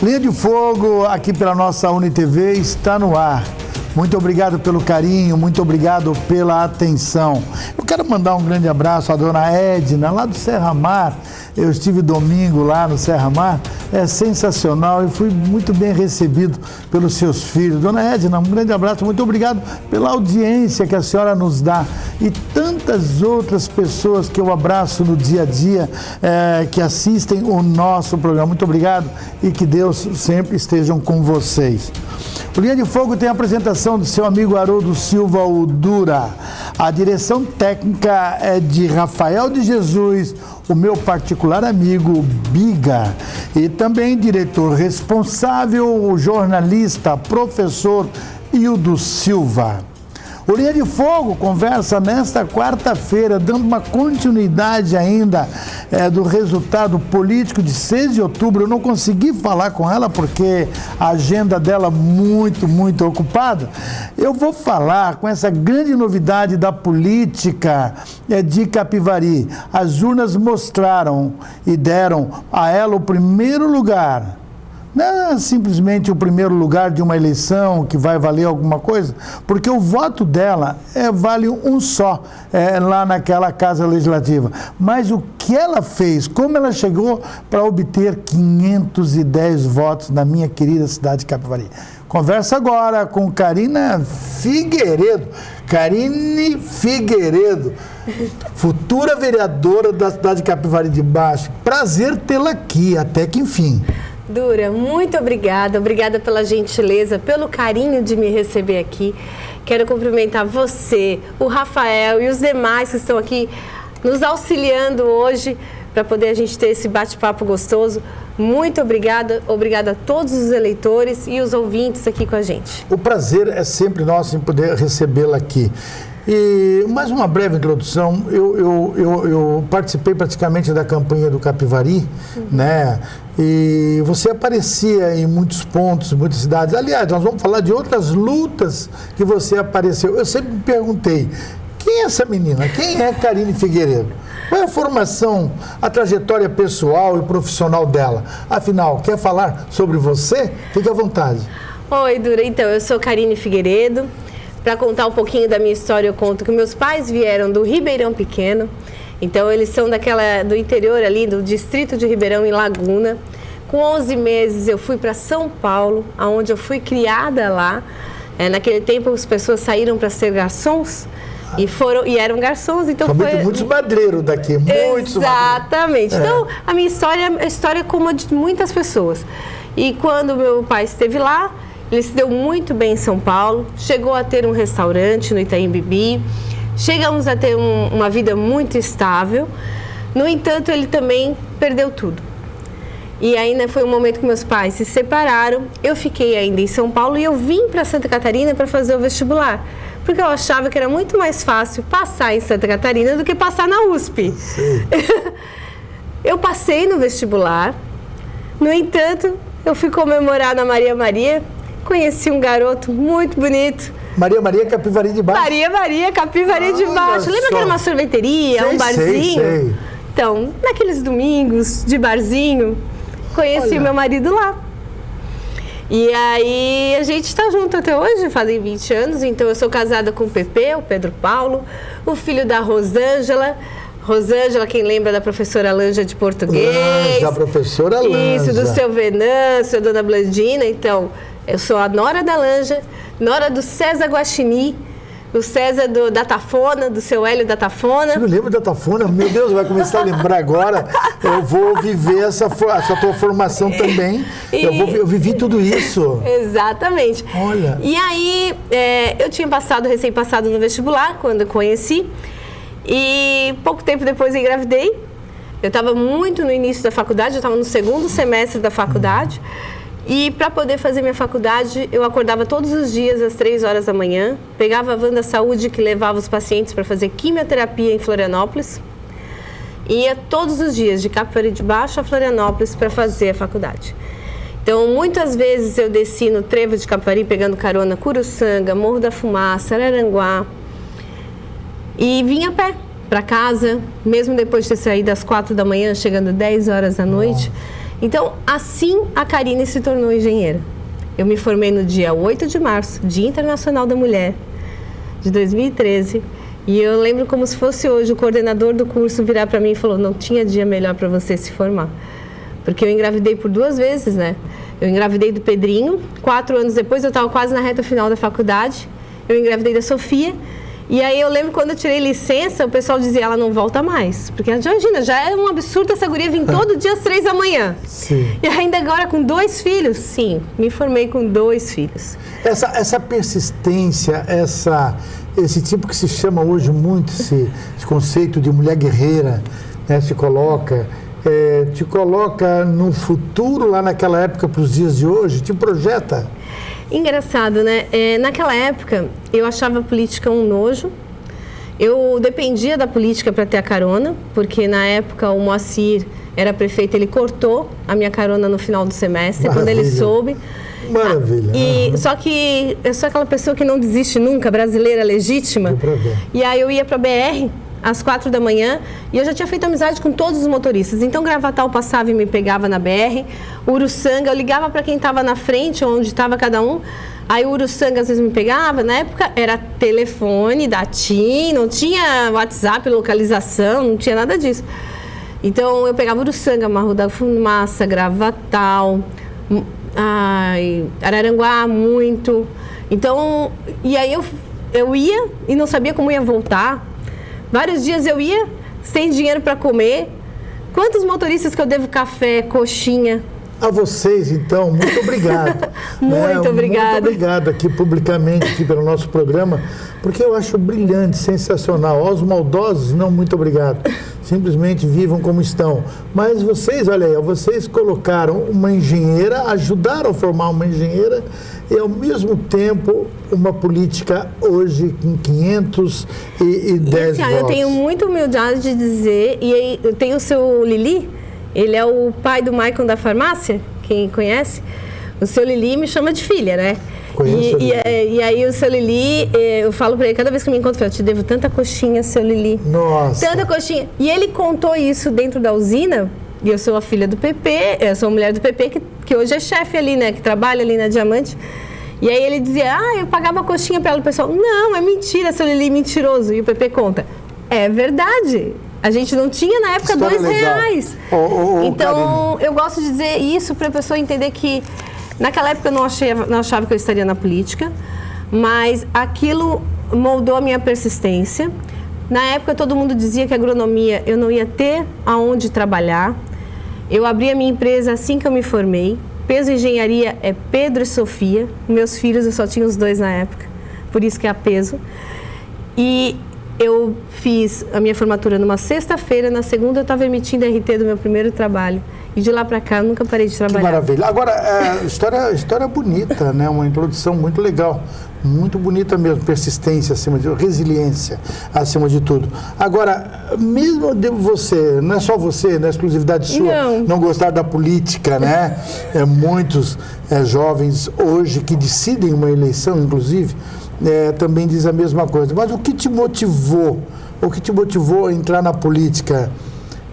Linha de Fogo, aqui pela nossa UniTV, está no ar. Muito obrigado pelo carinho, muito obrigado pela atenção. Eu quero mandar um grande abraço à dona Edna, lá do Serra Mar. Eu estive domingo lá no Serra Mar, é sensacional e fui muito bem recebido pelos seus filhos. Dona Edna, um grande abraço, muito obrigado pela audiência que a senhora nos dá. E tantas outras pessoas que eu abraço no dia a dia, que assistem o nosso programa. Muito obrigado e que Deus sempre esteja com vocês. O Linha de Fogo tem a apresentação do seu amigo Haroldo Silva Udura. A direção técnica é de Rafael de Jesus, o meu particular amigo Biga. E também diretor responsável, o jornalista, professor Hildo Silva. O Linha de Fogo conversa nesta quarta-feira, dando uma continuidade ainda do resultado político de 6 de outubro. Eu não consegui falar com ela porque a agenda dela muito ocupada. Eu vou falar com essa grande novidade da política de Capivari. As urnas mostraram e deram a ela o primeiro lugar. Não é simplesmente o primeiro lugar de uma eleição que vai valer alguma coisa, porque o voto dela vale um só lá naquela Casa Legislativa. Mas o que ela fez, como ela chegou para obter 510 votos na minha querida cidade de Capivari. Conversa agora com Karine Figueiredo. Karine Figueiredo, futura vereadora da cidade de Capivari de Baixo. Prazer tê-la aqui, até que enfim. Dura, muito obrigada pela gentileza, pelo carinho de me receber aqui. Quero cumprimentar você, o Rafael e os demais que estão aqui nos auxiliando hoje para poder a gente ter esse bate-papo gostoso. Muito obrigada a todos os eleitores e os ouvintes aqui com a gente. O prazer é sempre nosso em poder recebê-la aqui. E mais uma breve introdução, eu participei praticamente da campanha do Capivari, né? E você aparecia em muitos pontos, muitas cidades. Aliás, nós vamos falar de outras lutas que você apareceu. Eu sempre me perguntei, quem é essa menina? Quem é Karine Figueiredo? Qual é a formação, a trajetória pessoal e profissional dela? Afinal, quer falar sobre você? Fique à vontade. Oi, Dura. Então, eu sou Karine Figueiredo. Para contar um pouquinho da minha história, eu conto que meus pais vieram do Ribeirão Pequeno. Então, eles são do interior ali, do distrito de Ribeirão, em Laguna. Com 11 meses, eu fui para São Paulo, onde eu fui criada lá. Naquele tempo, as pessoas saíram para ser garçons e eram garçons. Então muitos madreiros daqui, muitos. Exatamente. Então, a minha história é a história como a de muitas pessoas. E quando meu pai esteve lá, ele se deu muito bem em São Paulo, chegou a ter um restaurante no Itaim Bibi, chegamos a ter uma vida muito estável. No entanto, ele também perdeu tudo. E ainda foi um momento que meus pais se separaram, eu fiquei ainda em São Paulo e eu vim para Santa Catarina para fazer o vestibular, porque eu achava que era muito mais fácil passar em Santa Catarina do que passar na USP. Eu passei no vestibular, no entanto, eu fui comemorar na Maria, conheci um garoto muito bonito. Maria Capivari de Baixo. Maria Capivari de Baixo. Lembra que era uma sorveteria, um barzinho? Sei. Então, naqueles domingos de barzinho, conheci meu marido lá. E aí a gente está junto até hoje, fazem 20 anos. Então eu sou casada com o Pepe, o Pedro Paulo, o filho da Rosângela, quem lembra da professora Lanja de português. A professora Lanja. Isso, do seu Venâncio, a dona Blandina. Então, eu sou a nora da Lanja, nora do César Guaxinim, o César da Tafona, do seu Hélio da Tafona. Você não lembra da Tafona? Meu Deus, vai começar a lembrar agora. Eu vou viver essa tua formação também. Eu vivi tudo isso. Exatamente. Olha. E aí, eu tinha recém-passado no vestibular, quando eu conheci. E pouco tempo depois eu engravidei. Eu estava muito no início da faculdade, eu estava no segundo semestre da faculdade. E para poder fazer minha faculdade, eu acordava todos os dias às 3 horas da manhã, pegava a van da saúde que levava os pacientes para fazer quimioterapia em Florianópolis, e ia todos os dias de Capivari de Baixo a Florianópolis para fazer a faculdade. Então, muitas vezes eu desci no trevo de Capivari pegando carona Curuçanga, Morro da Fumaça, Araranguá, e vinha a pé para casa, mesmo depois de ter saído às 4 da manhã, chegando 10 horas da noite. Então, assim a Karine se tornou engenheira. Eu me formei no dia 8 de março, Dia Internacional da Mulher, de 2013. E eu lembro como se fosse hoje o coordenador do curso virar para mim e falou: não tinha dia melhor para você se formar. Porque eu engravidei por 2 vezes, né? Eu engravidei do Pedrinho, 4 anos depois eu estava quase na reta final da faculdade. Eu engravidei da Sofia. E aí eu lembro quando eu tirei licença, o pessoal dizia: ela não volta mais. Porque imagina, já é um absurdo essa guria vir todo dia às 3 da manhã. Sim. E ainda agora com 2 filhos? Sim, me formei com 2 filhos. Essa persistência, esse tipo que se chama hoje muito, esse conceito de mulher guerreira, né, te coloca no futuro, lá naquela época, para os dias de hoje, te projeta. Engraçado, né? Naquela época, eu achava a política um nojo. Eu dependia da política para ter a carona, porque na época o Moacir era prefeito, ele cortou a minha carona no final do semestre, quando ele soube. Maravilha. Só que eu sou aquela pessoa que não desiste nunca, brasileira legítima. E aí eu ia para a BR às 4 da manhã e eu já tinha feito amizade com todos os motoristas. Então Gravatal passava e me pegava na BR, Uruçanga, eu ligava para quem estava na frente, onde estava cada um. Aí o Uruçanga às vezes me pegava, na época era telefone da TIM, não tinha WhatsApp, localização, não tinha nada disso. Então eu pegava Uruçanga, Morro da Fumaça, Gravatal, Araranguá muito. Então, e aí eu ia e não sabia como ia voltar. Vários dias eu ia sem dinheiro para comer. Quantos motoristas que eu devo café, coxinha? A vocês, então, muito obrigado. Muito obrigada. Muito obrigado aqui publicamente aqui pelo nosso programa, porque eu acho brilhante, sensacional. Aos maldosos, não, muito obrigado. Simplesmente vivam como estão. Mas vocês, olha aí, vocês colocaram uma engenheira, ajudaram a formar uma engenheira e, ao mesmo tempo, uma política hoje com 510 votos. Eu tenho muita humildade de dizer, e aí eu tenho o seu Lili, ele é o pai do Maicon da farmácia, quem conhece. O seu Lili me chama de filha, né? Conheço e aí o seu Lili, eu falo pra ele, cada vez que eu me encontro, eu te devo tanta coxinha, seu Lili. Nossa! Tanta coxinha. E ele contou isso dentro da usina, e eu sou a filha do PP, eu sou a mulher do PP, que hoje é chefe ali, né? Que trabalha ali na Diamante. E aí ele dizia: eu pagava coxinha pra ela. O pessoal: não, é mentira, seu Lili, mentiroso. E o PP conta: é verdade. A gente não tinha na época R$2. Então, eu gosto de dizer isso para a pessoa entender que naquela época eu não achava que eu estaria na política, mas aquilo moldou a minha persistência. Na época todo mundo dizia que a agronomia eu não ia ter aonde trabalhar. Eu abri a minha empresa assim que eu me formei. Peso Engenharia é Pedro e Sofia. Meus filhos, eu só tinha os 2 na época, por isso que é a Peso. E eu fiz a minha formatura numa sexta-feira, na segunda eu estava emitindo RT do meu primeiro trabalho. E de lá para cá eu nunca parei de trabalhar. Que maravilha. Agora, história bonita, né? Uma introdução muito legal. Muito bonita mesmo, persistência acima de resiliência acima de tudo. Agora, mesmo de você, não é só você, não é exclusividade sua, não gostar da política, né? Muitos jovens hoje que decidem uma eleição, inclusive, também diz a mesma coisa. Mas o que te motivou a entrar na política?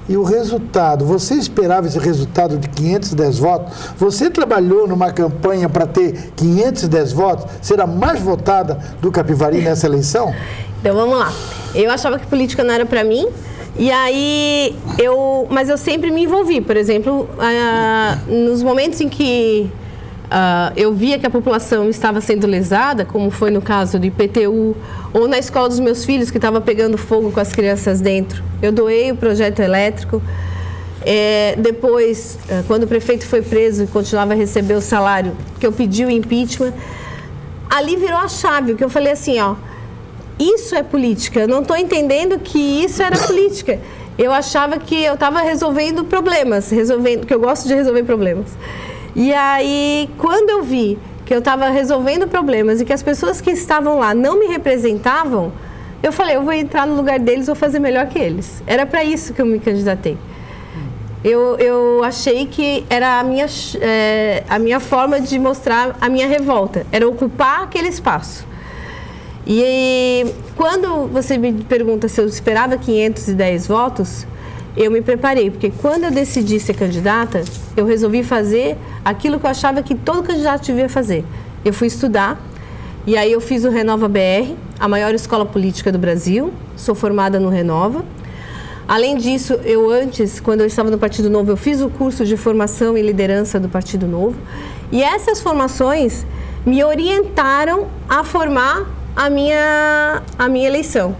E o resultado, você esperava esse resultado de 510 votos? Você trabalhou numa campanha para ter 510 votos? Será mais votada do Capivari nessa eleição? Então vamos lá. Eu achava que política não era para mim. E aí, mas eu sempre me envolvi. Por exemplo, nos momentos em que eu via que a população estava sendo lesada, como foi no caso do IPTU, ou na escola dos meus filhos, que estava pegando fogo com as crianças dentro. Eu doei o projeto elétrico. Depois, quando o prefeito foi preso e continuava a receber o salário, que eu pedi o impeachment, ali virou a chave, que eu falei assim, isso é política. Eu não estou entendendo que isso era política. Eu achava que eu estava resolvendo problemas, que eu gosto de resolver problemas. E aí, quando eu vi que eu estava resolvendo problemas e que as pessoas que estavam lá não me representavam, eu falei, eu vou entrar no lugar deles, vou fazer melhor que eles. Era para isso que eu me candidatei. Eu achei que era a minha forma de mostrar a minha revolta, era ocupar aquele espaço. E quando você me pergunta se eu esperava 510 votos, eu me preparei, porque quando eu decidi ser candidata, eu resolvi fazer aquilo que eu achava que todo candidato devia fazer. Eu fui estudar, e aí eu fiz o Renova BR, a maior escola política do Brasil, sou formada no Renova. Além disso, quando eu estava no Partido Novo, eu fiz o curso de formação e liderança do Partido Novo, e essas formações me orientaram a formar a minha eleição.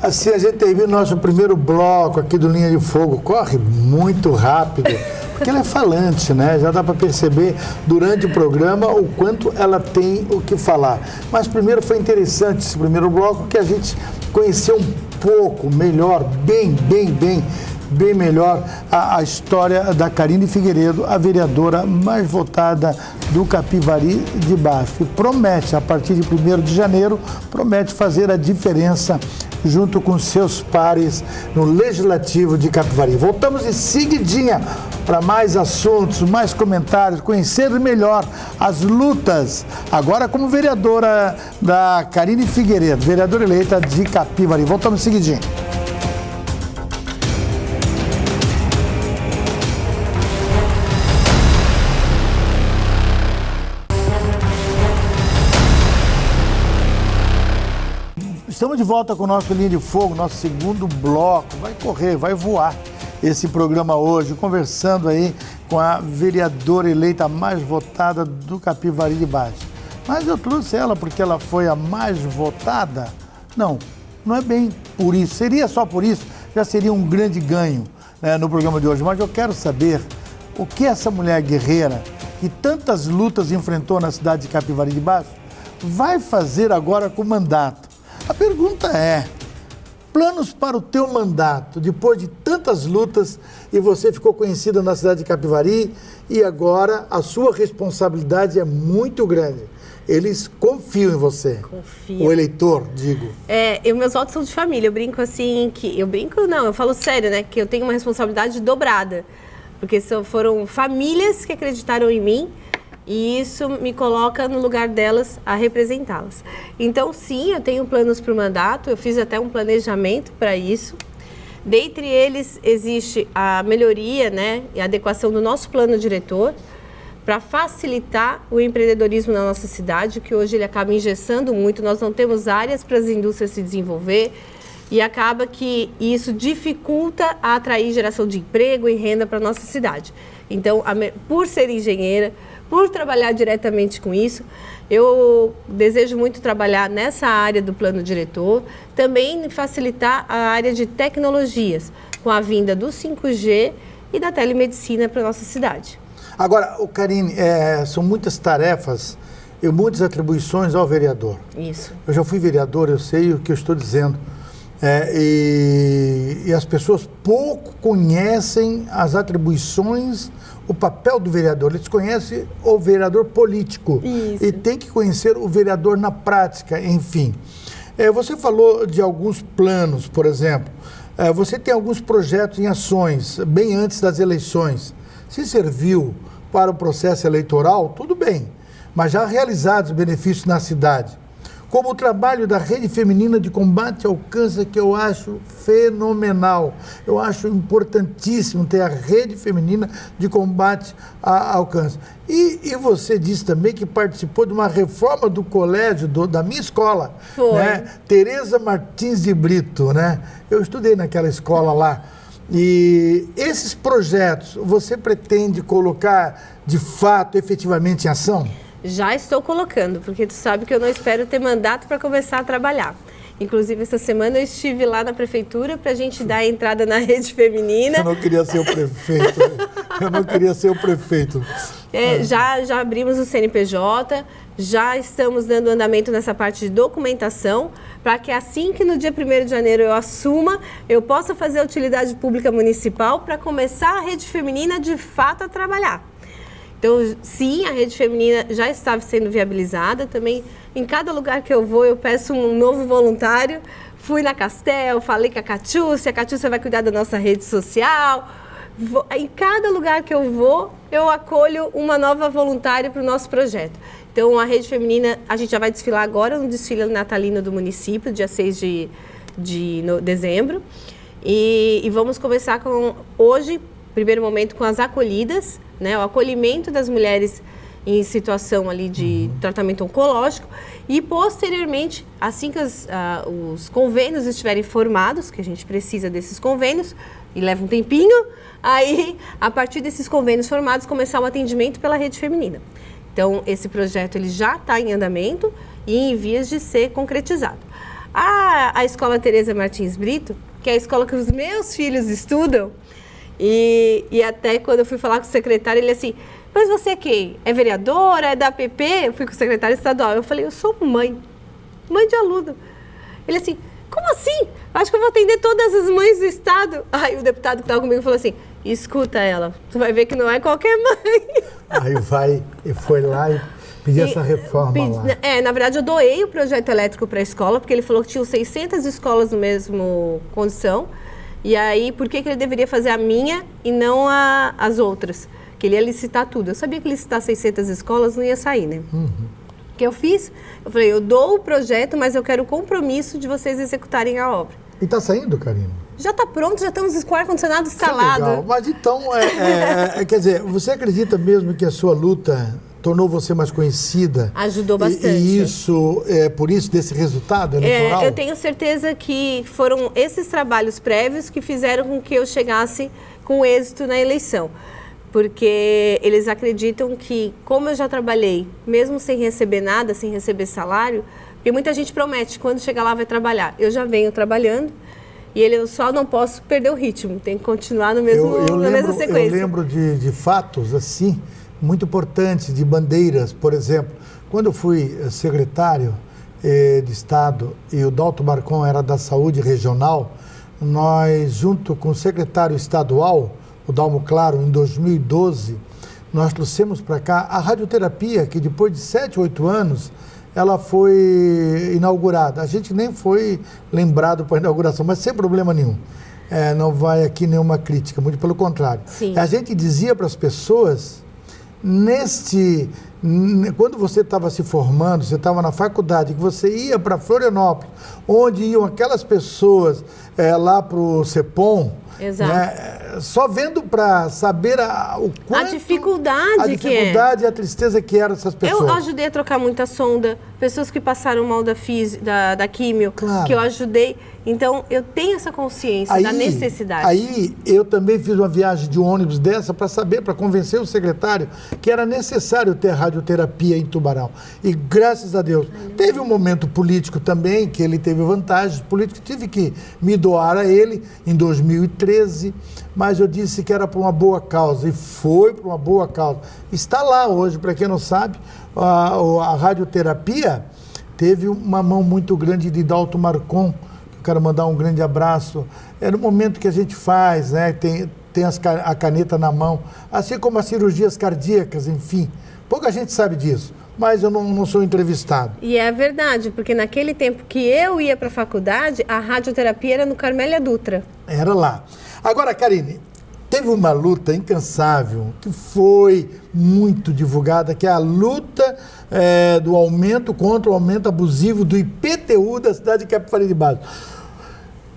Assim, a gente termina o nosso primeiro bloco aqui do Linha de Fogo. Corre muito rápido, porque ela é falante, né? Já dá para perceber durante o programa o quanto ela tem o que falar. Mas primeiro foi interessante esse primeiro bloco, que a gente conheceu um pouco melhor, bem melhor a história da Karine Figueiredo, a vereadora mais votada do Capivari de Baixo. E promete, a partir de 1º de janeiro, promete fazer a diferença junto com seus pares no Legislativo de Capivari. Voltamos em seguidinha para mais assuntos, mais comentários, conhecer melhor as lutas, agora como vereadora da Karine Figueiredo, vereadora eleita de Capivari. Voltamos em seguidinha. Estamos de volta com o nosso Linha de Fogo, nosso segundo bloco. Vai correr, vai voar esse programa hoje, conversando aí com a vereadora eleita mais votada do Capivari de Baixo. Mas eu trouxe ela porque ela foi a mais votada? Não é bem por isso. Seria só por isso, já seria um grande ganho, né, no programa de hoje. Mas eu quero saber o que essa mulher guerreira, que tantas lutas enfrentou na cidade de Capivari de Baixo, vai fazer agora com o mandato. A pergunta é, planos para o teu mandato, depois de tantas lutas e você ficou conhecida na cidade de Capivari e agora a sua responsabilidade é muito grande. Eles confiam em você. Confio. O eleitor, digo. Meus votos são de família. Eu brinco assim, eu falo sério, né? Que eu tenho uma responsabilidade dobrada. Porque foram famílias que acreditaram em mim. E isso me coloca no lugar delas a representá-las. Então, sim, eu tenho planos para o mandato, eu fiz até um planejamento para isso. Dentre eles, existe a melhoria, né, e a adequação do nosso plano diretor para facilitar o empreendedorismo na nossa cidade, que hoje ele acaba engessando muito, nós não temos áreas para as indústrias se desenvolver e acaba que isso dificulta a atrair geração de emprego e renda para a nossa cidade. Então, por ser engenheira, por trabalhar diretamente com isso, eu desejo muito trabalhar nessa área do plano diretor, também facilitar a área de tecnologias, com a vinda do 5G e da telemedicina para a nossa cidade. Agora, Karine, são muitas tarefas e muitas atribuições ao vereador. Isso. Eu já fui vereador, eu sei o que eu estou dizendo. E as pessoas pouco conhecem as atribuições, o papel do vereador. Eles conhecem o vereador político. Isso. E tem que conhecer o vereador na prática, enfim. Você falou de alguns planos, por exemplo. Você tem alguns projetos em ações, bem antes das eleições. Se serviu para o processo eleitoral, tudo bem, mas já realizados benefícios na cidade. Como o trabalho da Rede Feminina de Combate ao Câncer, que eu acho fenomenal. Eu acho importantíssimo ter a Rede Feminina de Combate ao Câncer. E você disse também que participou de uma reforma do colégio, da minha escola. Foi. Né? Tereza Martins de Brito, né? Eu estudei naquela escola lá. E esses projetos, você pretende colocar, de fato, efetivamente em ação? Já estou colocando, porque tu sabe que eu não espero ter mandato para começar a trabalhar. Inclusive, essa semana eu estive lá na prefeitura para a gente dar a entrada na Rede Feminina. Eu não queria ser o prefeito. Eu não queria ser o prefeito. Já abrimos o CNPJ, já estamos dando andamento nessa parte de documentação, para que assim que no dia 1º de janeiro eu assuma, eu possa fazer a utilidade pública municipal para começar a Rede Feminina de fato a trabalhar. Então, sim, a Rede Feminina já estava sendo viabilizada. Também, em cada lugar que eu vou, eu peço um novo voluntário. Fui na Castel, falei com a Catiúcia vai cuidar da nossa rede social. Em cada lugar que eu vou, eu acolho uma nova voluntária para o nosso projeto. Então, a Rede Feminina, a gente já vai desfilar agora no desfile natalino do município, dia 6 de dezembro. E vamos começar hoje, primeiro momento, com as acolhidas, né? O acolhimento das mulheres em situação ali de tratamento oncológico e, posteriormente, assim que os convênios estiverem formados, que a gente precisa desses convênios, e leva um tempinho, aí, a partir desses convênios formados, começar o atendimento pela rede feminina. Então, esse projeto ele já está em andamento e em vias de ser concretizado. A Escola Tereza Martins Brito, que é a escola que os meus filhos estudam, e até quando eu fui falar com o secretário, ele assim, mas você é quem? É vereadora? É da APP? Eu fui com o secretário estadual. Eu falei, eu sou mãe de aluno. Ele assim, como assim? Acho que eu vou atender todas as mães do estado. Aí o deputado que estava comigo falou assim, escuta ela, tu vai ver que não é qualquer mãe. Aí foi lá e pediu essa reforma lá. Na verdade eu doei o projeto elétrico para a escola, porque ele falou que tinham 600 escolas no mesmo condição. E aí, por que ele deveria fazer a minha e não as outras? Que ele ia licitar tudo. Eu sabia que licitar 600 escolas não ia sair, né? O que eu fiz? Eu falei, eu dou o projeto, mas eu quero o compromisso de vocês executarem a obra. E está saindo, Karine? Já está pronto, já estamos com o ar-condicionado instalado. Legal. Mas então, quer dizer, você acredita mesmo que a sua luta tornou você mais conhecida? Ajudou bastante. E isso, por isso, desse resultado eleitoral? Eu tenho certeza que foram esses trabalhos prévios que fizeram com que eu chegasse com êxito na eleição. Porque eles acreditam que, como eu já trabalhei, mesmo sem receber nada, sem receber salário, porque muita gente promete, quando chegar lá vai trabalhar. Eu já venho trabalhando e eu só não posso perder o ritmo, tem que continuar na mesma sequência. Eu lembro de fatos assim, muito importantes, de bandeiras, por exemplo. Quando eu fui secretário de Estado e o Dalto Marcon era da Saúde Regional, nós, junto com o secretário estadual, o Dalmo Claro, em 2012, nós trouxemos para cá a radioterapia, que depois de 7, 8 anos, ela foi inaugurada. A gente nem foi lembrado para a inauguração, mas sem problema nenhum. Não vai aqui nenhuma crítica, muito pelo contrário. Sim. A gente dizia para as pessoas, quando você estava se formando, você estava na faculdade, que você ia para Florianópolis, onde iam aquelas pessoas lá para o CEPOM, exato. Né, só vendo para saber o quanto... A dificuldade e a tristeza que eram essas pessoas. Eu ajudei a trocar muita sonda, pessoas que passaram mal da químio, claro. Que eu ajudei. Então, eu tenho essa consciência da necessidade. Aí, eu também fiz uma viagem de ônibus dessa para saber, para convencer o secretário que era necessário ter radioterapia em Tubarão. E, graças a Deus, teve um momento político também, que ele teve vantagens políticas, tive que me doar a ele em 2013, mas eu disse que era por uma boa causa, e foi por uma boa causa. Está lá hoje, para quem não sabe, a radioterapia teve uma mão muito grande de Dalto Marcon. Quero mandar um grande abraço. É no momento que a gente faz, né? Tem a caneta na mão, assim como as cirurgias cardíacas, enfim. Pouca gente sabe disso, mas eu não sou entrevistado. E é verdade, porque naquele tempo que eu ia para a faculdade, a radioterapia era no Carmélia Dutra. Era lá. Agora, Karine, teve uma luta incansável que foi muito divulgada, que é a luta do aumento contra o aumento abusivo do IPTU da cidade de Capivari de Baixo.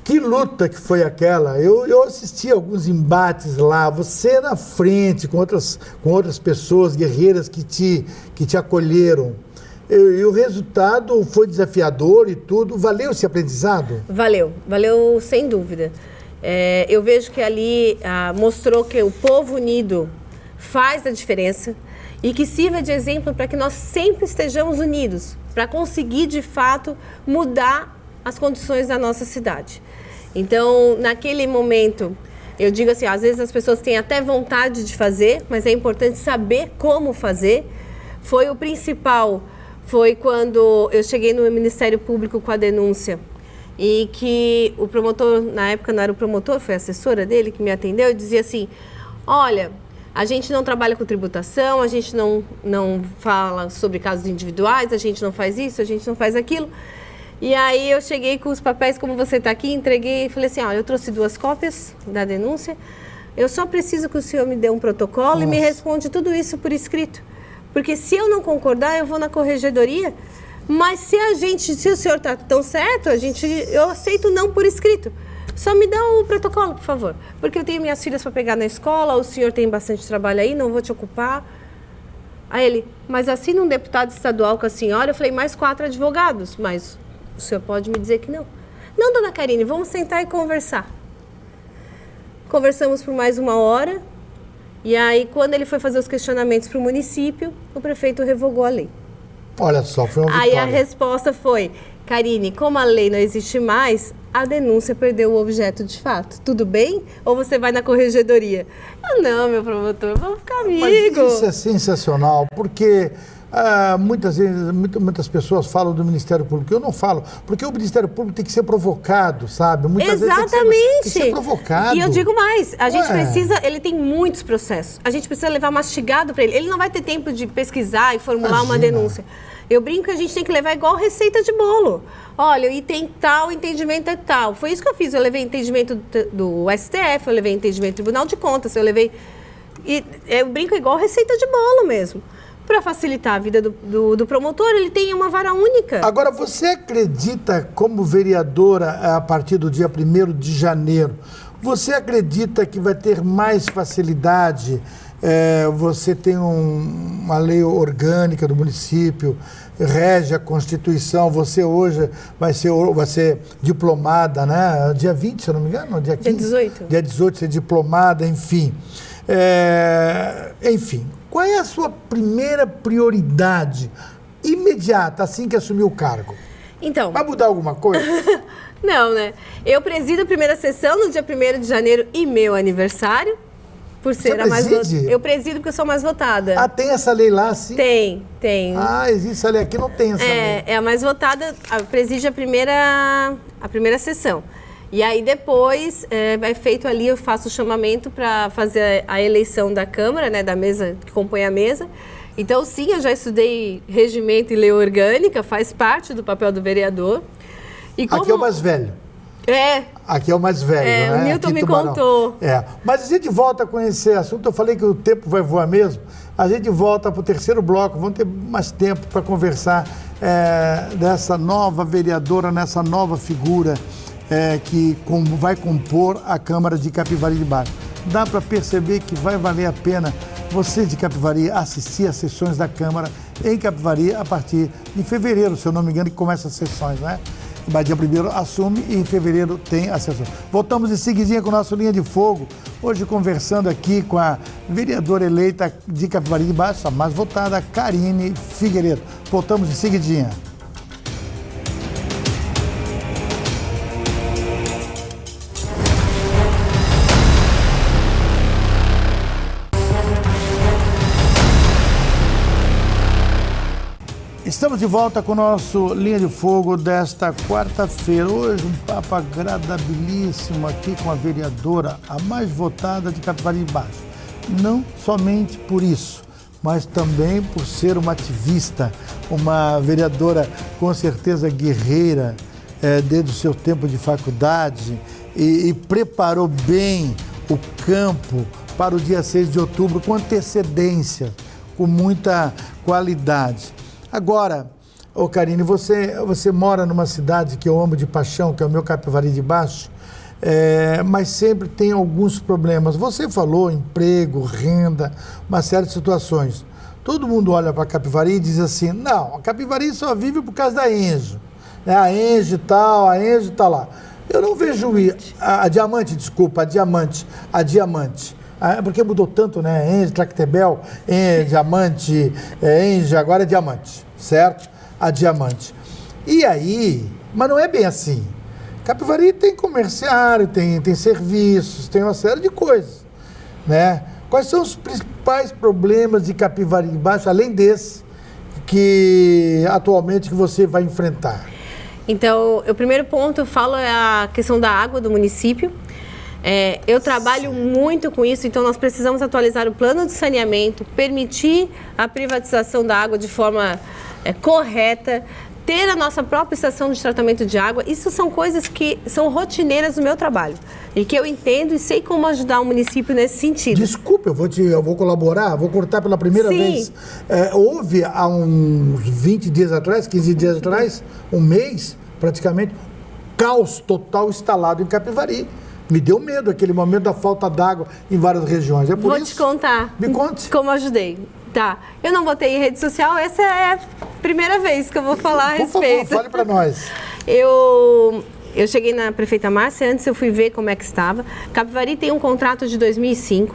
Que luta que foi aquela? Eu assisti a alguns embates lá, você na frente, com outras pessoas guerreiras que te acolheram. E o resultado foi desafiador e tudo. Valeu esse aprendizado? Valeu sem dúvida. Eu vejo que ali mostrou que o povo unido faz a diferença e que sirva de exemplo para que nós sempre estejamos unidos, para conseguir, de fato, mudar as condições da nossa cidade. Então, naquele momento, eu digo assim, às vezes as pessoas têm até vontade de fazer, mas é importante saber como fazer. Foi o principal, foi quando eu cheguei no Ministério Público com a denúncia e que o promotor, na época não era o promotor, foi a assessora dele que me atendeu e dizia assim, olha, a gente não trabalha com tributação, a gente não fala sobre casos individuais, a gente não faz isso, a gente não faz aquilo. E aí eu cheguei com os papéis, como você está aqui, entreguei e falei assim, olha, eu trouxe 2 cópias da denúncia, eu só preciso que o senhor me dê um protocolo e me responde tudo isso por escrito. Porque se eu não concordar, eu vou na corregedoria, mas se o senhor está tão certo, eu aceito não por escrito. Só me dá o protocolo, por favor. Porque eu tenho minhas filhas para pegar na escola, o senhor tem bastante trabalho aí, não vou te ocupar. Aí ele, mas assina um deputado estadual com a senhora? Eu falei, mais 4 advogados. Mas o senhor pode me dizer que não? Não, dona Karine, vamos sentar e conversar. Conversamos por mais 1 hora. E aí, quando ele foi fazer os questionamentos para o município, o prefeito revogou a lei. Olha só, foi uma vitória. Aí a resposta foi, Karine, como a lei não existe mais, a denúncia perdeu o objeto de fato. Tudo bem? Ou você vai na corregedoria? Ah, não, meu promotor, vamos ficar amigos. Mas isso é sensacional, porque muitas vezes, muitas pessoas falam do Ministério Público. Eu não falo, porque o Ministério Público tem que ser provocado, sabe? Muitas Exatamente. vezes tem que ser provocado. E eu digo mais, a gente precisa, ele tem muitos processos, a gente precisa levar mastigado para ele. Ele não vai ter tempo de pesquisar e formular uma denúncia. Eu brinco que a gente tem que levar igual receita de bolo. Olha, o item tal, o entendimento é tal. Foi isso que eu fiz. Eu levei entendimento do STF, eu levei entendimento do Tribunal de Contas, eu levei... E eu brinco igual receita de bolo mesmo. Para facilitar a vida do promotor, ele tem uma vara única. Agora, você acredita, como vereadora, a partir do dia 1º de janeiro, você acredita que vai ter mais facilidade? Você tem uma lei orgânica do município, rege a Constituição, você hoje vai ser diplomada, né? Dia 20, se eu não me engano, dia 15? Dia 18. Dia 18, ser diplomada, enfim. Enfim, qual é a sua primeira prioridade imediata, assim que assumir o cargo? Então... Vai mudar alguma coisa? Não, né? Eu presido a primeira sessão no dia 1º de janeiro e meu aniversário. Por ser a mais votada. Eu presido porque eu sou mais votada. Ah, tem essa lei lá, sim? Tem. Ah, existe essa lei. Aqui não tem essa lei. É a mais votada, preside a primeira sessão. E aí depois é feito ali, eu faço o chamamento para fazer a eleição da Câmara, né, da mesa que compõe a mesa. Então, sim, eu já estudei regimento e lei orgânica, faz parte do papel do vereador. E como... Aqui é o mais velho. Aqui é o mais velho, né? O Milton aqui, me Tubarão. contou. Mas a gente volta com esse assunto. Eu falei que o tempo vai voar mesmo. A gente volta para o 3º bloco. Vamos ter mais tempo para conversar dessa nova vereadora, nessa nova figura que vai compor a Câmara de Capivari de Baixo. Dá para perceber que vai valer a pena você de Capivari assistir às sessões da Câmara em Capivari a partir de fevereiro, se eu não me engano, que começam as sessões, né? Mas dia 1º assume e em fevereiro tem a sessão. Voltamos em seguidinha com o nosso Linha de Fogo, hoje conversando aqui com a vereadora eleita de Capivari de Baixo, a mais votada, Karine Figueiredo. Voltamos em seguidinha. Estamos de volta com o nosso Linha de Fogo desta quarta-feira. Hoje um papo agradabilíssimo aqui com a vereadora, a mais votada de Capivari de Baixo. Não somente por isso, mas também por ser uma ativista, uma vereadora com certeza guerreira desde o seu tempo de faculdade e preparou bem o campo para o dia 6 de outubro com antecedência, com muita qualidade. Agora, Karine, você mora numa cidade que eu amo de paixão, que é o meu Capivari de Baixo, mas sempre tem alguns problemas. Você falou emprego, renda, uma série de situações. Todo mundo olha para Capivari e diz assim, não, a Capivari só vive por causa da Engie. A Engie tal, a Engie está lá. Eu não vejo a Diamante, porque mudou tanto, né? Engie, Tractebel, Engie, Diamante, Engie, agora é Diamante, certo? A Diamante. E aí, mas não é bem assim. Capivari tem comerciário, tem serviços, tem uma série de coisas, né? Quais são os principais problemas de Capivari de Baixo, além desse, que atualmente que você vai enfrentar? Então, o primeiro ponto eu falo é a questão da água do município. Eu trabalho muito com isso, então nós precisamos atualizar o plano de saneamento, permitir a privatização da água de forma correta, ter a nossa própria estação de tratamento de água. Isso são coisas que são rotineiras do meu trabalho e que eu entendo e sei como ajudar o município nesse sentido. Desculpa, eu vou colaborar, vou cortar pela primeira vez. Houve há uns 20 dias atrás, 15 dias atrás, um mês praticamente, caos total instalado em Capivari. Me deu medo aquele momento da falta d'água em várias regiões. É por Vou isso. te contar. Me conte. Como ajudei. Tá. Eu não botei em rede social, essa é a primeira vez que eu vou falar a respeito. Por favor, fale para nós. Eu cheguei na prefeita Márcia, antes eu fui ver como é que estava. Capivari tem um contrato de 2005,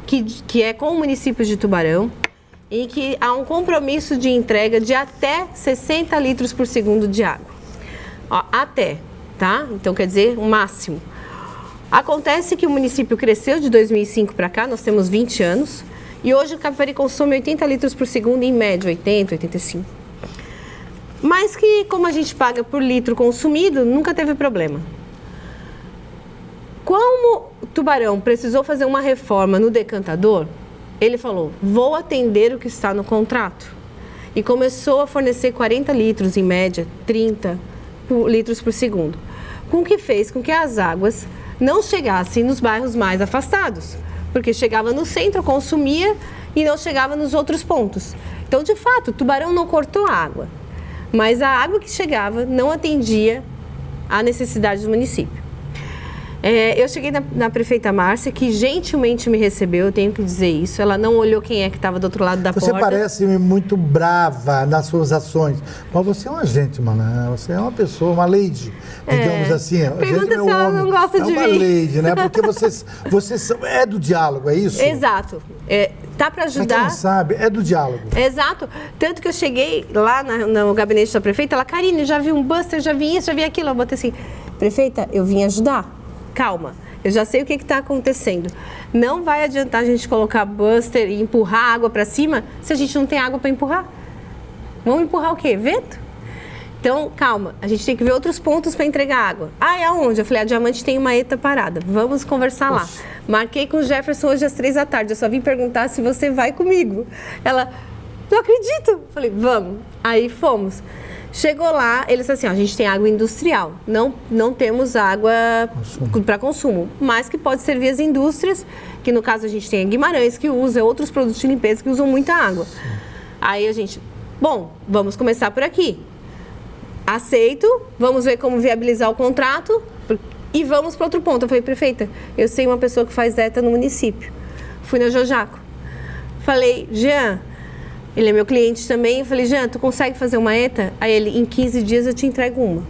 que é com o município de Tubarão, em que há um compromisso de entrega de até 60 litros por segundo de água. Ó, até, tá? Então quer dizer, o máximo. Acontece que o município cresceu de 2005 para cá, nós temos 20 anos, e hoje o Capivari consome 80 litros por segundo, em média 80, 85. Mas que, como a gente paga por litro consumido, nunca teve problema. Como Tubarão precisou fazer uma reforma no decantador, ele falou, vou atender o que está no contrato. E começou a fornecer 40 litros, em média, 30 litros por segundo. Com que fez com que as águas não chegassem nos bairros mais afastados. Porque chegava no centro, consumia e não chegava nos outros pontos. Então, de fato, Tubarão não cortou a água. Mas a água que chegava não atendia à necessidade do município. Eu cheguei na prefeita Márcia, que gentilmente me recebeu, eu tenho que dizer isso. Ela não olhou quem é que estava do outro lado da porta. Você parece muito brava nas suas ações, mas você é uma gente, mano. Você é uma pessoa, uma lady, digamos assim. Pergunta se ela não gosta de mim. É uma lady, né? Porque você é do diálogo, é isso? Exato. Tá para ajudar. Pra quem não sabe, é do diálogo. Exato. Tanto que eu cheguei lá no gabinete da prefeita, ela, Karine, já vi um buster, já vi isso, já vi aquilo. Eu botei assim, prefeita, eu vim ajudar. Calma, eu já sei o que está acontecendo. Não vai adiantar a gente colocar buster e empurrar água para cima se a gente não tem água para empurrar. Vamos empurrar o quê? Vento? Então, calma, a gente tem que ver outros pontos para entregar água. Ah, é aonde? Eu falei, a Diamante tem uma ETA parada, vamos conversar lá. Marquei com o Jefferson hoje às 3 da tarde, eu só vim perguntar se você vai comigo. Ela, não acredito. Eu falei, vamos. Aí fomos. Chegou lá, eles assim, ó, a gente tem água industrial, não temos água para consumo, mas que pode servir as indústrias, que no caso a gente tem a Guimarães, que usa outros produtos de limpeza que usam muita água. Aí a gente, bom, vamos começar por aqui. Aceito, vamos ver como viabilizar o contrato e vamos para outro ponto. Eu falei, prefeita, eu sei uma pessoa que faz ETA no município. Fui na Jojaco. Falei, Jean, ele é meu cliente também. Eu falei, Jean, tu consegue fazer uma ETA? Aí ele, em 15 dias eu te entrego uma.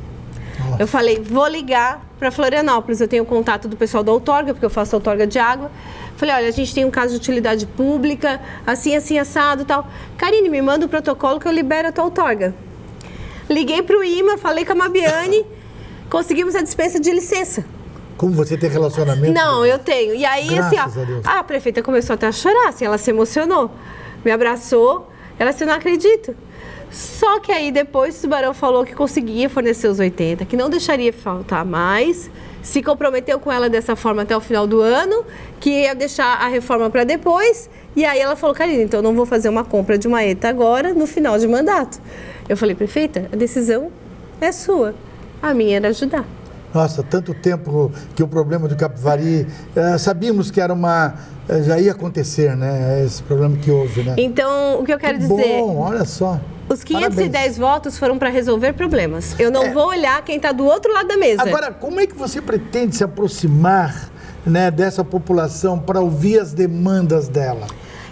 Nossa. Eu falei, vou ligar para Florianópolis. Eu tenho o contato do pessoal da outorga, porque eu faço outorga de água. Falei, olha, a gente tem um caso de utilidade pública, assim, assim, assado e tal. Karine, me manda o protocolo que eu libero a tua outorga. Liguei para o IMA, falei com a Mabiane, conseguimos a dispensa de licença. Como você tem relacionamento? Não, eu tenho. E aí, graças assim, ó, a prefeita começou até a chorar, assim, ela se emocionou. Me abraçou, ela assim, não acredito. Só que aí depois o Tubarão falou que conseguia fornecer os 80, que não deixaria faltar mais, se comprometeu com ela dessa forma até o final do ano, que ia deixar a reforma para depois, e aí ela falou, Karine, então eu não vou fazer uma compra de uma ETA agora, no final de mandato. Eu falei, prefeita, a decisão é sua, a minha era ajudar. Nossa, tanto tempo que o problema do Capivari, sabíamos que era já ia acontecer, né? Esse problema que houve, né? Então, o que eu quero dizer... Bom, olha só. Os 510 votos foram para resolver problemas. Eu não vou olhar quem está do outro lado da mesa. Agora, como é que você pretende se aproximar, né, dessa população para ouvir as demandas dela?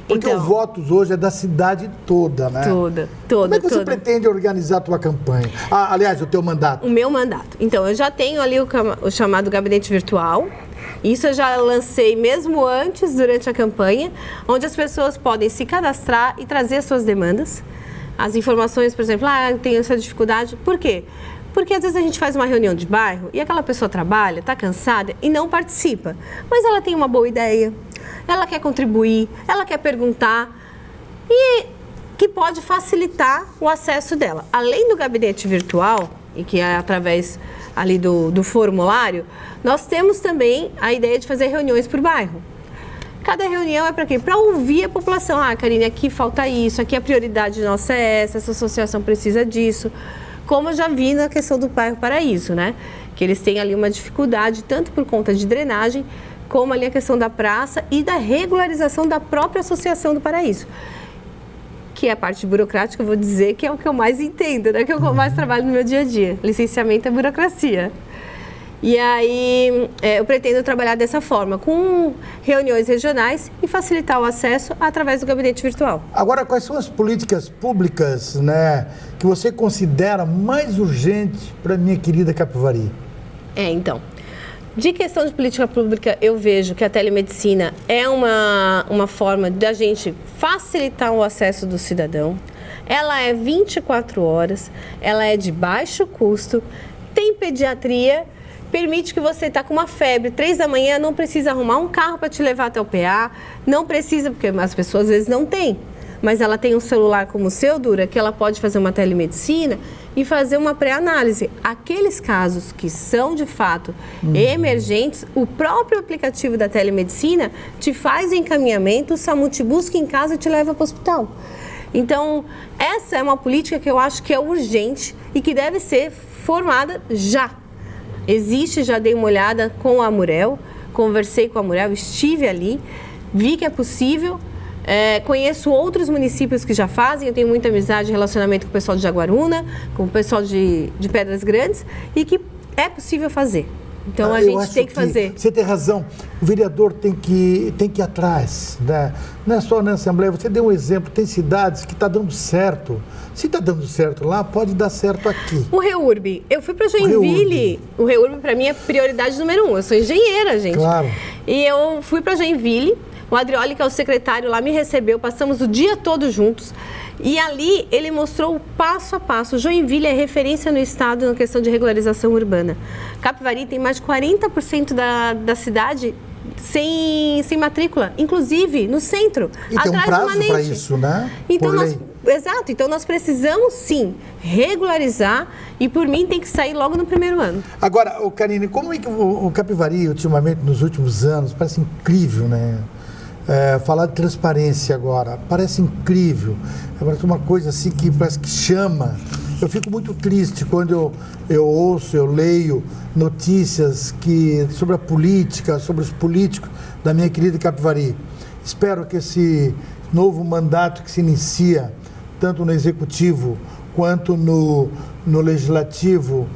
Porque então, os votos hoje é da cidade toda, né? Toda. Como é que você pretende organizar a tua campanha? Aliás, o teu mandato. O meu mandato. Então, eu já tenho ali o chamado gabinete virtual. Isso eu já lancei mesmo antes, durante a campanha, onde as pessoas podem se cadastrar e trazer as suas demandas. As informações, por exemplo, tenho essa dificuldade. Por quê? Porque às vezes a gente faz uma reunião de bairro e aquela pessoa trabalha, está cansada e não participa. Mas ela tem uma boa ideia, ela quer contribuir, ela quer perguntar e que pode facilitar o acesso dela. Além do gabinete virtual, e que é através ali do formulário, nós temos também a ideia de fazer reuniões por bairro. Cada reunião é para quê? Para ouvir a população. Karine, aqui falta isso, aqui a prioridade nossa é essa associação precisa disso. Como eu já vi na questão do bairro Paraíso, né? Que eles têm ali uma dificuldade, tanto por conta de drenagem, como ali a questão da praça e da regularização da própria associação do Paraíso. Que é a parte burocrática, eu vou dizer que é o que eu mais entendo, né? Que é o que eu mais trabalho no meu dia a dia. Licenciamento é burocracia. E aí eu pretendo trabalhar dessa forma, com reuniões regionais e facilitar o acesso através do gabinete virtual. Agora, quais são as políticas públicas, né, que você considera mais urgentes para a minha querida Capivari? Então, de questão de política pública, eu vejo que a telemedicina é uma forma da gente facilitar o acesso do cidadão. Ela é 24 horas, ela é de baixo custo, tem pediatria, permite que você está com uma febre, 3 da manhã, não precisa arrumar um carro para te levar até o PA, não precisa, porque as pessoas às vezes não têm, mas ela tem um celular como o seu, Dura, que ela pode fazer uma telemedicina e fazer uma pré-análise. Aqueles casos que são, de fato, emergentes, o próprio aplicativo da telemedicina te faz o encaminhamento, o SAMU te busca em casa e te leva para o hospital. Então, essa é uma política que eu acho que é urgente e que deve ser formada já. Existe, já dei uma olhada com a Amurel, conversei com a Amurel, estive ali, vi que é possível, conheço outros municípios que já fazem, eu tenho muita amizade e relacionamento com o pessoal de Jaguaruna, com o pessoal de Pedras Grandes, e que é possível fazer. Então a gente tem que fazer. Você tem razão, o vereador tem que ir atrás, né? Não é só na Assembleia, você deu um exemplo, tem cidades que está dando certo. Se está dando certo lá, pode dar certo aqui. O REURB, eu fui para Joinville, o REURB para mim é prioridade número 1, eu sou engenheira, gente. Claro. E eu fui para Joinville, o Adrioli, que é o secretário lá, me recebeu, passamos o dia todo juntos. E ali ele mostrou o passo a passo. Joinville é referência no estado na questão de regularização urbana. Capivari tem mais de 40% da cidade sem matrícula, inclusive no centro. E tem um prazo para isso, né? Então exato, então nós precisamos sim regularizar e por mim tem que sair logo no primeiro ano. Agora, Karine, como é que o Capivari ultimamente, nos últimos anos, parece incrível, né? Falar de transparência agora, parece incrível, parece uma coisa assim que parece que chama. Eu fico muito triste quando eu ouço, eu leio notícias sobre a política, sobre os políticos da minha querida Capivari. Espero que esse novo mandato que se inicia, tanto no Executivo quanto no Legislativo,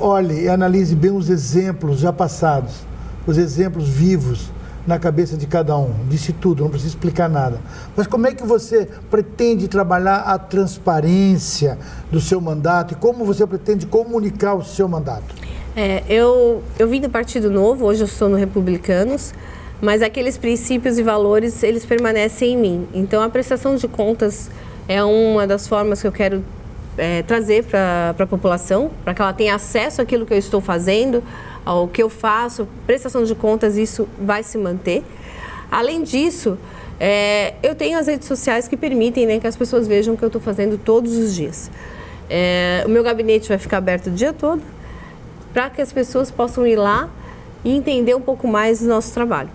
olhe e analise bem os exemplos já passados, os exemplos vivos, na cabeça de cada um. Disse tudo, não preciso explicar nada. Mas como é que você pretende trabalhar a transparência do seu mandato e como você pretende comunicar o seu mandato? Eu vim do Partido Novo, hoje eu estou no Republicanos, mas aqueles princípios e valores, eles permanecem em mim. Então, a prestação de contas é uma das formas que eu quero trazer para a população, para que ela tenha acesso àquilo que eu estou fazendo, ao que eu faço, prestação de contas, isso vai se manter. Além disso, eu tenho as redes sociais que permitem, né, que as pessoas vejam o que eu estou fazendo todos os dias. O meu gabinete vai ficar aberto o dia todo, para que as pessoas possam ir lá e entender um pouco mais do nosso trabalho.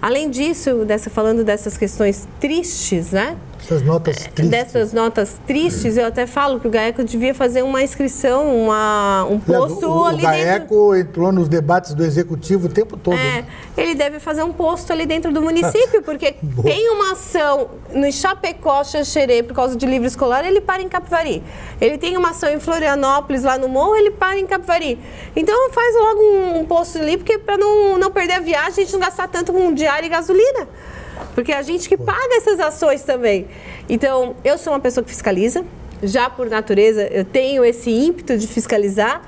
Além disso, falando dessas questões tristes, né? Essas notas tristes. Dessas notas tristes, eu até falo que o GAECO devia fazer uma inscrição, um posto ali dentro. O GAECO entrou nos debates do Executivo o tempo todo. Ele deve fazer um posto ali dentro do município, porque tem uma ação no Chapecó, Xanxerê, por causa de livro escolar, ele para em Capivari. Ele tem uma ação em Florianópolis, lá no Morro, ele para em Capivari. Então faz logo um posto ali, porque para não perder a viagem, a gente não gastar tanto com diária e gasolina. Porque é a gente que paga essas ações também. Então, eu sou uma pessoa que fiscaliza, já por natureza eu tenho esse ímpeto de fiscalizar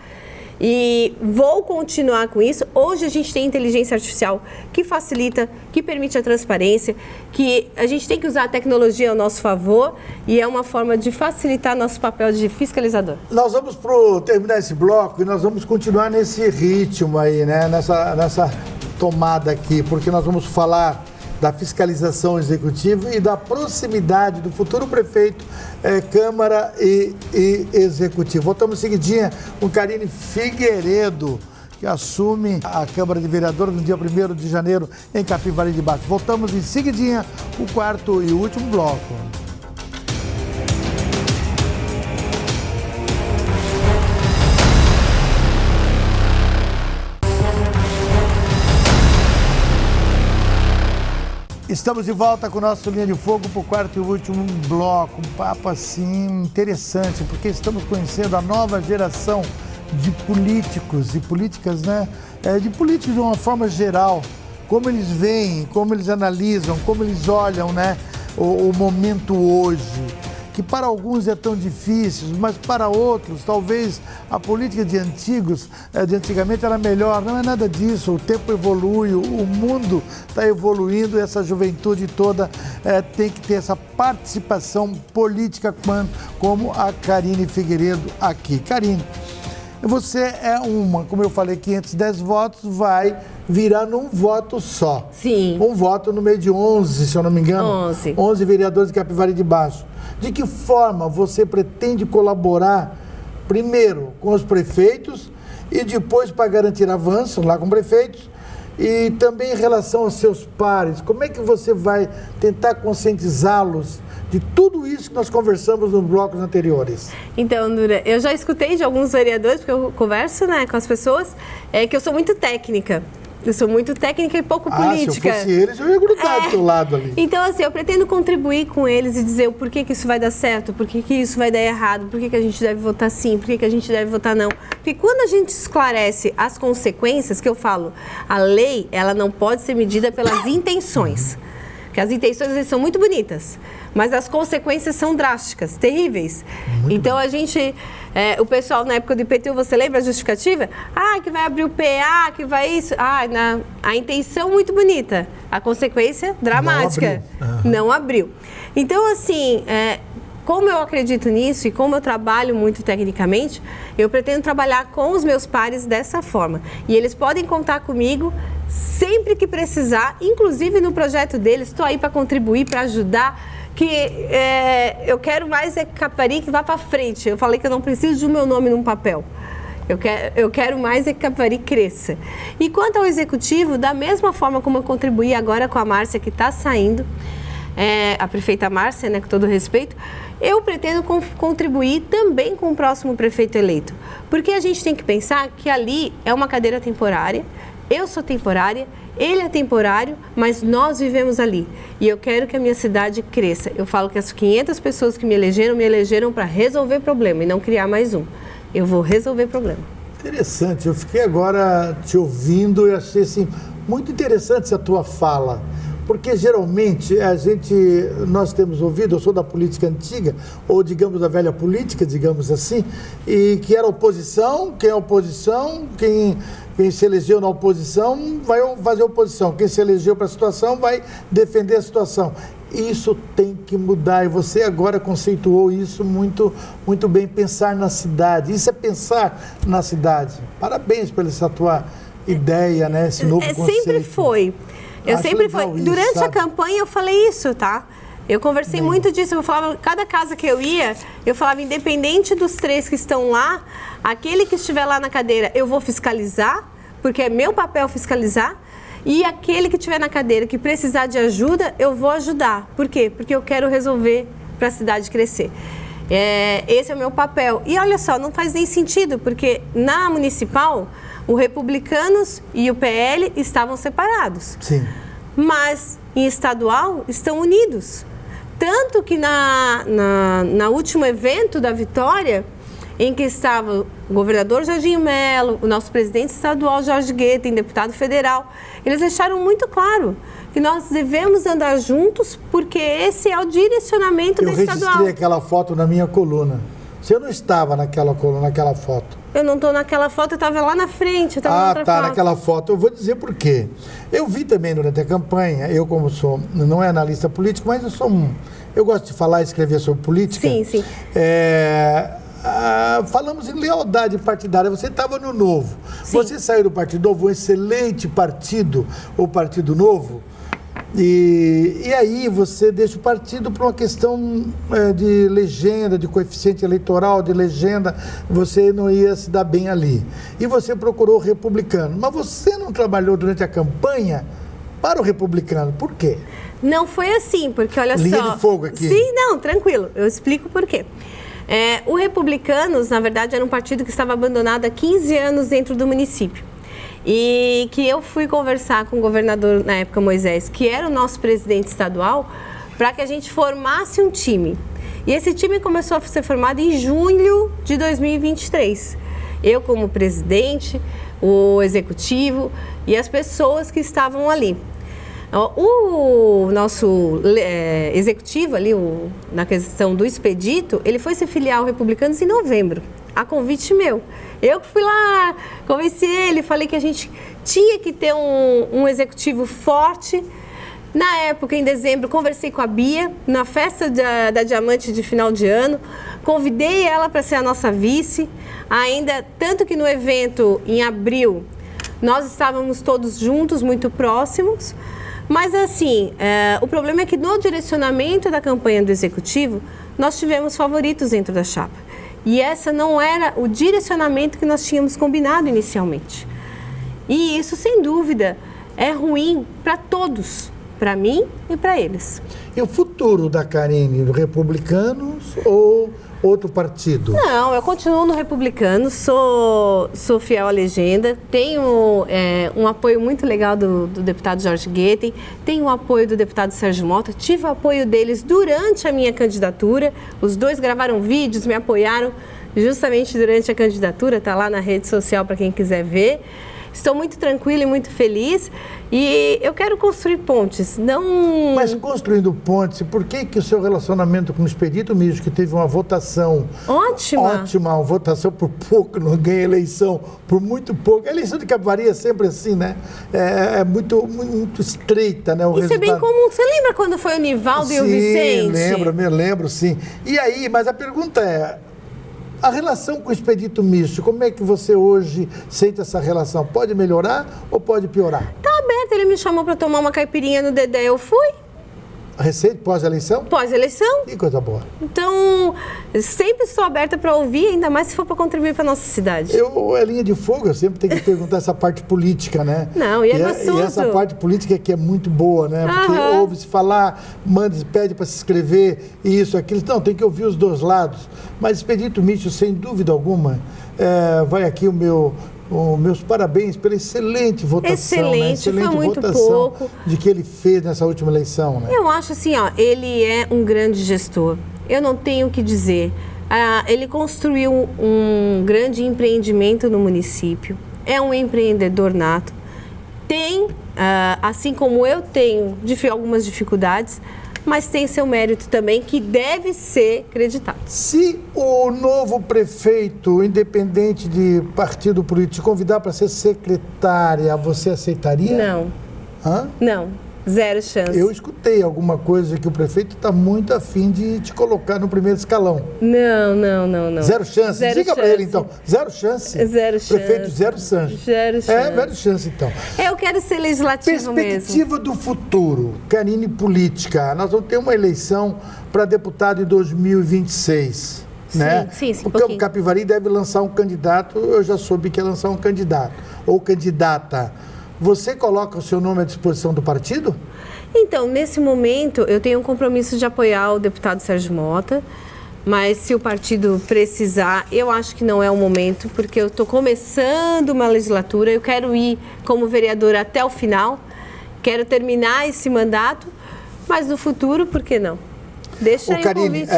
e vou continuar com isso. Hoje a gente tem inteligência artificial que facilita, que permite a transparência, que a gente tem que usar a tecnologia ao nosso favor e é uma forma de facilitar nosso papel de fiscalizador. Nós vamos terminar esse bloco e nós vamos continuar nesse ritmo aí, né? Nessa tomada aqui, porque nós vamos falar da fiscalização executiva e da proximidade do futuro prefeito, Câmara e Executivo. Voltamos seguidinha com Karine Figueiredo, que assume a Câmara de Vereadores no dia 1º de janeiro em Capivari de Baixo. Voltamos em seguidinha com o quarto e último bloco. Estamos de volta com o nosso Linha de Fogo para o quarto e último bloco. Um papo assim interessante, porque estamos conhecendo a nova geração de políticos e políticas, né? De políticos de uma forma geral, como eles veem, como eles analisam, como eles olham, né? O momento hoje, que para alguns é tão difícil, mas para outros, talvez a política de antigamente era melhor. Não é nada disso, o tempo evolui, o mundo está evoluindo, essa juventude toda tem que ter essa participação política como a Karine Figueiredo aqui. Karine, você é como eu falei, 510 votos, vai virar num voto só. Sim. Um voto no meio de 11, se eu não me engano. 11 vereadores de Capivari de Baixo. De que forma você pretende colaborar, primeiro, com os prefeitos e depois para garantir avanços lá com prefeitos e também em relação aos seus pares? Como é que você vai tentar conscientizá-los de tudo isso que nós conversamos nos blocos anteriores? Então, Nura, eu já escutei de alguns vereadores, porque eu converso, né, com as pessoas, que eu sou muito técnica. Eu sou muito técnica e pouco política. Se eu fosse eles, eu ia grudar do teu lado ali. Então, assim, eu pretendo contribuir com eles e dizer o porquê que isso vai dar certo, porquê que isso vai dar errado, porquê que a gente deve votar sim, porquê que a gente deve votar não. Porque quando a gente esclarece as consequências, que eu falo, a lei, ela não pode ser medida pelas intenções. Porque as intenções são muito bonitas, mas as consequências são drásticas, terríveis. Então, a gente... o pessoal, na época do IPTU, você lembra a justificativa? Que vai abrir o PA, que vai isso. A intenção muito bonita, a consequência dramática. Não abriu. Então, assim, como eu acredito nisso e como eu trabalho muito tecnicamente, eu pretendo trabalhar com os meus pares dessa forma. E eles podem contar comigo sempre que precisar, inclusive no projeto deles, estou aí para contribuir, para ajudar, que eu quero mais que Capivari que vá para frente. Eu falei que eu não preciso do meu nome num papel. Eu quero mais que Capivari cresça. E quanto ao executivo, da mesma forma como eu contribuí agora com a Márcia, que está saindo, a prefeita Márcia, né, com todo respeito, eu pretendo contribuir também com o próximo prefeito eleito. Porque a gente tem que pensar que ali é uma cadeira temporária, eu sou temporária, ele é temporário, mas nós vivemos ali. E eu quero que a minha cidade cresça. Eu falo que as 500 pessoas que me elegeram para resolver problema e não criar mais um. Eu vou resolver problema. Interessante. Eu fiquei agora te ouvindo e achei assim, muito interessante essa tua fala. Porque geralmente nós temos ouvido, eu sou da política antiga, ou digamos da velha política, digamos assim, e que era oposição, quem é oposição, quem se elegeu na oposição vai fazer oposição, quem se elegeu para a situação vai defender a situação. Isso tem que mudar e você agora conceituou isso muito, muito bem, pensar na cidade. Isso é pensar na cidade. Parabéns pela essa tua ideia, né? Esse novo conceito. Sempre foi. Durante a campanha eu falei isso, tá? Eu conversei muito disso, eu falava, cada casa que eu ia, eu falava, independente dos 3 que estão lá, aquele que estiver lá na cadeira, eu vou fiscalizar, porque é meu papel fiscalizar, e aquele que estiver na cadeira, que precisar de ajuda, eu vou ajudar. Por quê? Porque eu quero resolver para a cidade crescer. Esse é o meu papel. E olha só, não faz nem sentido, porque na municipal, o Republicanos e o PL estavam separados. Sim. Mas em estadual estão unidos. Tanto que na último evento da Vitória, em que estava o governador Jorginho Melo, o nosso presidente estadual Jorge Guetem, deputado federal, eles deixaram muito claro que nós devemos andar juntos porque esse é o direcionamento do estadual. Eu registrei aquela foto na minha coluna. Você não estava naquela foto. Eu não estou naquela foto, eu estava lá na frente. Naquela foto. Eu vou dizer por quê. Eu vi também durante a campanha, eu como não é analista político, mas eu gosto de falar e escrever sobre política. Sim, sim. Falamos em lealdade partidária. Você estava no Novo. Sim. Você saiu do Partido Novo, um excelente partido, o Partido Novo. E aí você deixa o partido por uma questão de legenda, de coeficiente eleitoral, de legenda, você não ia se dar bem ali. E você procurou o Republicano. Mas você não trabalhou durante a campanha para o Republicano. Por quê? Não foi assim, porque olha Linha só... de fogo aqui. Sim, não, tranquilo. Eu explico por quê. O Republicanos, na verdade, era um partido que estava abandonado há 15 anos dentro do município. E que eu fui conversar com o governador, na época, Moisés, que era o nosso presidente estadual, para que a gente formasse um time. E esse time começou a ser formado em junho de 2023. Eu como presidente, o executivo e as pessoas que estavam ali. O nosso executivo ali, na questão do Expedito, ele foi se filiar ao Republicanos em novembro, a convite meu. Eu que fui lá, convenci ele, falei que a gente tinha que ter um executivo forte. Na época, em dezembro, conversei com a Bia, na festa da Diamante de final de ano, convidei ela para ser a nossa vice, ainda, tanto que no evento, em abril, nós estávamos todos juntos, muito próximos, mas assim, o problema é que no direcionamento da campanha do Executivo, nós tivemos favoritos dentro da chapa. E essa não era o direcionamento que nós tínhamos combinado inicialmente. E isso, sem dúvida, é ruim para todos, para mim e para eles. E o futuro da Karine, Republicanos ou outro partido? Não, eu continuo no Republicano, sou fiel à legenda, tenho um apoio muito legal do deputado Jorge Goetten, tenho o apoio do deputado Sérgio Mota, tive o apoio deles durante a minha candidatura, os dois gravaram vídeos, me apoiaram justamente durante a candidatura, está lá na rede social para quem quiser ver. Estou muito tranquila e muito feliz e eu quero construir pontes, não... Mas construindo pontes, por que o seu relacionamento com o Expedito Micho, que teve uma votação... Ótima, uma votação por pouco, não ganha eleição, por muito pouco. A eleição de Capivari é sempre assim, né? É muito estreita, né? Isso é bem comum. Você lembra quando foi o Nivaldo e o Vicente? Me lembro, sim. E aí, mas a pergunta é... A relação com o Expedito Micho, como é que você hoje sente essa relação? Pode melhorar ou pode piorar? Tá aberto, ele me chamou para tomar uma caipirinha no Dedé, eu fui. Recente, pós-eleição? Pós-eleição. Que coisa boa. Então, sempre estou aberta para ouvir, ainda mais se for para contribuir para a nossa cidade. É linha de fogo, eu sempre tenho que perguntar essa parte política, né? Não, e é gostoso. E essa parte política que é muito boa, né? Porque ouve-se falar, pede para se inscrever, isso, aquilo. Não, tem que ouvir os dois lados. Mas Expedito Micho, sem dúvida alguma, vai aqui meus parabéns pela excelente votação. Excelente, né? foi muito votação pouco. De que ele fez nessa última eleição, né? Eu acho assim, ele é um grande gestor. Eu não tenho o que dizer. Ele construiu um grande empreendimento no município. É um empreendedor nato. Tem, assim como eu tenho, algumas dificuldades, mas tem seu mérito também, que deve ser acreditado. Se o novo prefeito, independente de partido político, te convidar para ser secretária, você aceitaria? Não. Hã? Não. Zero chance. Eu escutei alguma coisa que o prefeito está muito afim de te colocar no primeiro escalão. Não. Zero chance? Diga para ele, então. Zero chance? Zero chance. Prefeito, zero chance. Zero chance. Zero chance, então. Eu quero ser legislativo mesmo. Perspectiva do futuro, Karine, política. Nós vamos ter uma eleição para deputado em 2026. Né? Sim, porque o Capivari deve lançar um candidato, eu já soube que ia lançar um candidato, ou candidata. Você coloca o seu nome à disposição do partido? Então, nesse momento, eu tenho um compromisso de apoiar o deputado Sérgio Mota, mas se o partido precisar, eu acho que não é o momento, porque eu estou começando uma legislatura, eu quero ir como vereadora até o final, quero terminar esse mandato, mas no futuro, por que não? Deixa aí o convite.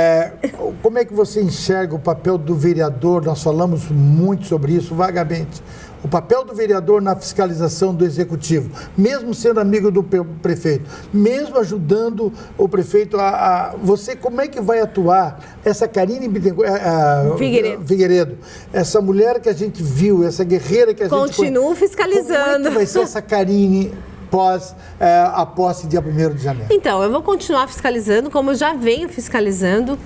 Como é que você enxerga o papel do vereador? Nós falamos muito sobre isso vagamente. O papel do vereador na fiscalização do executivo, mesmo sendo amigo do prefeito, mesmo ajudando o prefeito você, como é que vai atuar essa Karine Figueiredo, essa mulher que a gente viu, essa guerreira que a gente... Continuo fiscalizando. Como é que vai ser essa Karine após a posse dia 1º de janeiro? Então, eu vou continuar fiscalizando, como eu já venho fiscalizando.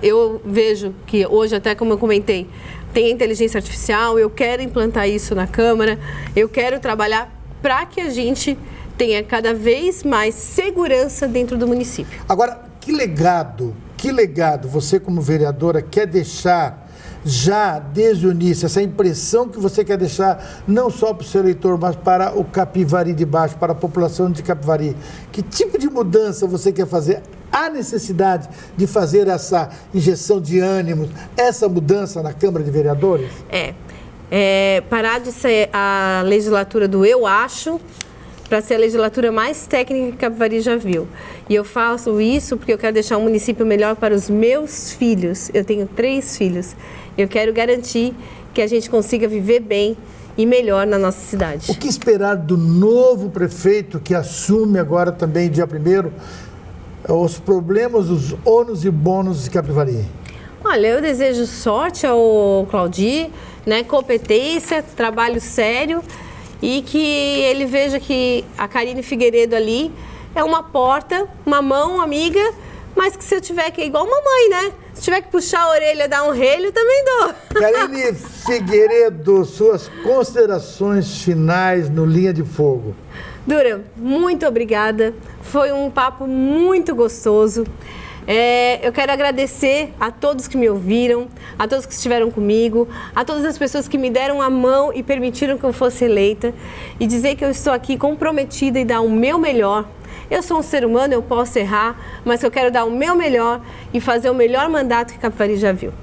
Eu vejo que hoje, até como eu comentei, tem a inteligência artificial, eu quero implantar isso na Câmara, eu quero trabalhar para que a gente tenha cada vez mais segurança dentro do município. Agora, que legado você como vereadora quer deixar já desde o início, essa impressão que você quer deixar não só para o seu eleitor, mas para o Capivari de Baixo, para a população de Capivari? Que tipo de mudança você quer fazer? Há necessidade de fazer essa injeção de ânimos, essa mudança na Câmara de Vereadores? Parar de ser a legislatura do eu acho, para ser a legislatura mais técnica que Capivari já viu. E eu faço isso porque eu quero deixar um município melhor para os meus filhos. Eu tenho 3 filhos. Eu quero garantir que a gente consiga viver bem e melhor na nossa cidade. O que esperar do novo prefeito que assume agora também, dia 1º, os problemas, os ônus e bônus de Capivari? Olha, eu desejo sorte ao Claudir, né, competência, trabalho sério e que ele veja que a Karine Figueiredo ali é uma porta, uma mão amiga, mas que se eu tiver que, igual mamãe, né? Se tiver que puxar a orelha, dar um relho, também dou. Karine Figueiredo, suas considerações finais no Linha de Fogo. Dura, muito obrigada. Foi um papo muito gostoso. Eu quero agradecer a todos que me ouviram, a todos que estiveram comigo, a todas as pessoas que me deram a mão e permitiram que eu fosse eleita e dizer que eu estou aqui comprometida em dar o meu melhor. Eu sou um ser humano, eu posso errar, mas eu quero dar o meu melhor e fazer o melhor mandato que Capivari já viu.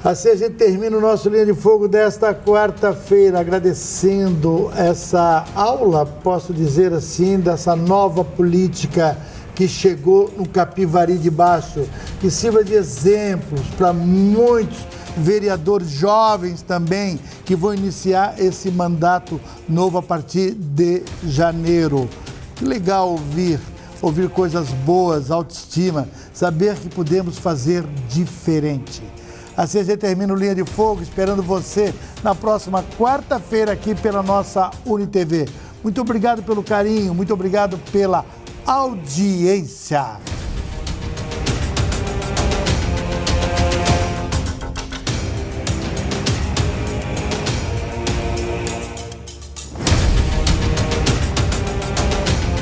Assim a gente termina o nosso Linha de Fogo desta quarta-feira, agradecendo essa aula, posso dizer assim, dessa nova política que chegou no Capivari de Baixo, que sirva de exemplos para muitos vereadores jovens também, que vão iniciar esse mandato novo a partir de janeiro. Que legal ouvir coisas boas, autoestima, saber que podemos fazer diferente. Assim a gente termina o Linha de Fogo, esperando você na próxima quarta-feira aqui pela nossa UniTV. Muito obrigado pelo carinho, muito obrigado pela audiência.